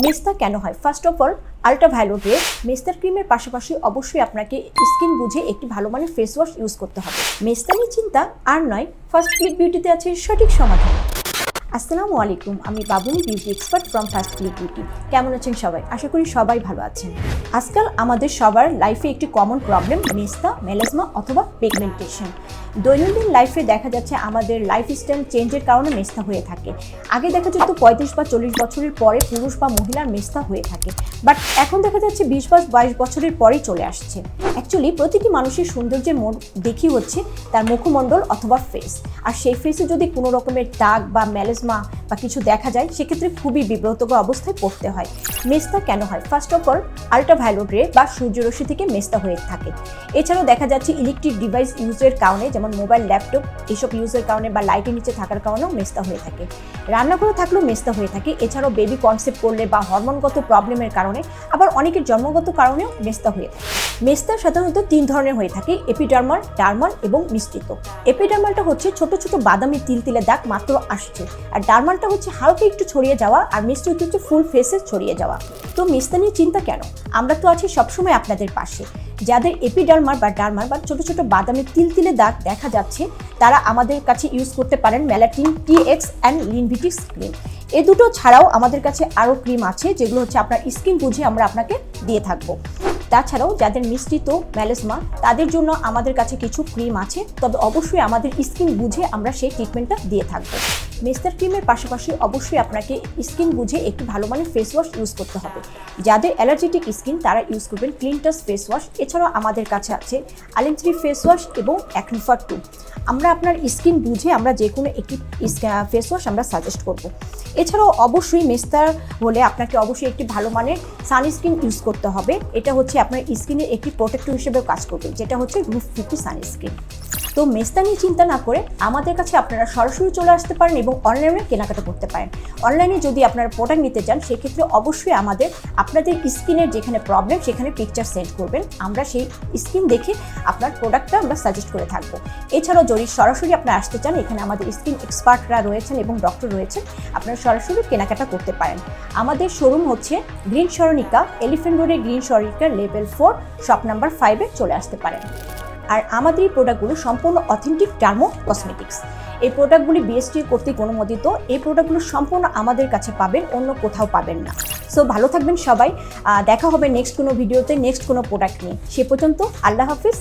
মেস্তা কেন হয়? ফার্স্ট অফ অল, আল্ট্রাভায়োলেট রে মেস্তার ক্রিমের পাশাপাশি অবশ্যই আপনাকে স্কিন বুঝে একটি ভালো মানের ফেস ওয়াশ ইউজ করতে হবে। মেস্তা নিয়ে চিন্তা আর নয়, ফার্স্ট ক্লিক বিউটিতে আছে সঠিক সমাধান। আসসালামু আলাইকুম, আমি Babuni beauty expert from first click beauty. কেমন আছেন সবাই? আশা করি সবাই ভালো আছেন। আজকাল আমাদের সবার লাইফে একটি কমন প্রবলেম মেস্তা, মেলাজমা অথবা পিগমেন্টেশন। দৈনন্দিন লাইফে দেখা যাচ্ছে আমাদের লাইফস্টাইল চেঞ্জের কারণে মেস্তা হয়ে থাকে। আগে দেখা যেত 35 বা 40 বছরের পরে পুরুষ বা মহিলার মেস্তা হয়ে থাকে, বাট এখন দেখা যাচ্ছে 20 বা 22 বছরের পরেই চলে আসছে। অ্যাকচুয়ালি প্রতিটি মানুষের সৌন্দর্যের দেখি হচ্ছে তার মুখমণ্ডল অথবা ফেস, আর সেই ফেসে যদি কোনো রকমের দাগ বা মেলাজমা বা কিছু দেখা যায় সেক্ষেত্রে খুবই বিব্রতকর অবস্থায় পড়তে হয়। মেস্তা কেন হয়? ফার্স্ট অফ অল, আল্ট্রাভায়োলেট রে বা সূর্যরশ্মি থেকে মেস্তা হয়ে থাকে। এছাড়াও দেখা যাচ্ছে ইলেকট্রিক ডিভাইস ইউজের কারণে, যেমন মোবাইল, ল্যাপটপ এসব ইউজের কারণে বা লাইটের নিচে থাকার কারণেও মেস্তা হয়ে থাকে। রান্নাঘরে থাকলেও মেস্তা হয়ে থাকে। এছাড়াও বেবি কনসেপ্ট করলে বা হরমোনগত প্রবলেমের কারণে, আবার অনেকের জন্মগত কারণেও মেস্তা হয়ে থাকে। মেস্তা সাধারণত 3 ধরনের হয়ে থাকে: এপিডার্মাল, ডার্মাল এবং মিশ্রিত। এপিডার্মালটা হচ্ছে ছোট ছোট বাদামি তিলতিলে দাগ মাত্র আসছে, আর ডার্মালটা হচ্ছে হালকা একটু ছড়িয়ে যাওয়া, আর মিশ্রিত হচ্ছে ফুল ফেসে ছড়িয়ে যাওয়া। তো মেস্তা নিয়ে চিন্তা কেন? আমরা তো আছি সবসময় আপনাদের পাশে। যাদের এপিডার্মাল বা ডার্মাল বা ছোট ছোট বাদামি তিলতিলে দাগ দেখা যাচ্ছে, তারা আমাদের কাছে ইউজ করতে পারেন ম্যালাটিন TX অ্যান্ড লিনভিটিক্স ক্রিম। এই দুটো ছাড়াও আমাদের কাছে আরও ক্রিম আছে, যেগুলো হচ্ছে আপনার স্কিন বুঝে আমরা আপনাকে দিয়ে থাকবো। তাছাড়াও যাদের মিশ্রিত মেলাজমা, তাদের জন্য আমাদের কাছে কিছু ক্রিম আছে, তবে অবশ্যই আমাদের স্কিন বুঝে আমরা সেই ট্রিটমেন্টটা দিয়ে থাকবো। মেস্তার ক্রিমের পাশাপাশি অবশ্যই আপনাকে স্কিন বুঝে একটি ভালো মানের ফেস ওয়াশ ইউজ করতে হবে। যাদের অ্যালার্জেটিক স্কিন তারা ইউজ করবেন ক্লিনটাস ফেস ওয়াশ। এছাড়াও আমাদের কাছে আছে আলিম 3 ফেস ওয়াশ এবং অ্যাকনিফার 2। আমরা আপনার স্কিন বুঝে আমরা যে কোনো একটি ফেস ওয়াশ আমরা সাজেস্ট করব। এছাড়াও অবশ্যই মেস্তার হলে আপনাকে অবশ্যই একটি ভালো মানের সানস্ক্রিন ইউজ করতে হবে। এটা হচ্ছে আপনার স্কিনের একটি প্রোটেক্টর হিসেবেও কাজ করবে, যেটা হচ্ছে রুফ 50 সানস্ক্রিন। তো মেস্তা নিয়ে চিন্তা না করে আমাদের কাছে আপনারা সরাসরি চলে আসতে পারেন এবং অনলাইনে কেনাকাটা করতে পারেন। অনলাইনে যদি আপনারা প্রোডাক্ট নিতে চান, সেক্ষেত্রে অবশ্যই আপনাদের স্কিনের যেখানে প্রবলেম সেখানে পিকচার সেন্ড করবেন। আমরা সেই স্কিন দেখে আপনার প্রোডাক্টটা আমরা সাজেস্ট করে থাকবো। এছাড়াও যদি সরাসরি আপনারা আসতে চান, এখানে আমাদের স্কিন এক্সপার্টরা রয়েছেন এবং ডক্টর রয়েছেন, আপনারা সরাসরি কেনাকাটা করতে পারেন। আমাদের শোরুম হচ্ছে গ্রিন সরণিকা, এলিফ্যান্ট রোডে গ্রিন সরণিকা লেভেল 4 শপ নাম্বার 5-এ চলে আসতে পারেন। আর আমাদের এই প্রোডাক্টগুলো সম্পূর্ণ অথেন্টিক ডার্মো কসমেটিক্স। এই প্রোডাক্টগুলি BST কর্তৃক অনুমোদিত। এই প্রোডাক্টগুলো সম্পূর্ণ আমাদের কাছে পাবেন, অন্য কোথাও পাবেন না। সো ভালো থাকবেন সবাই। দেখা হবে নেক্সট কোনো ভিডিওতে, নেক্সট কোনো প্রোডাক্ট নিয়ে। সে পর্যন্ত আল্লাহ হাফিজ।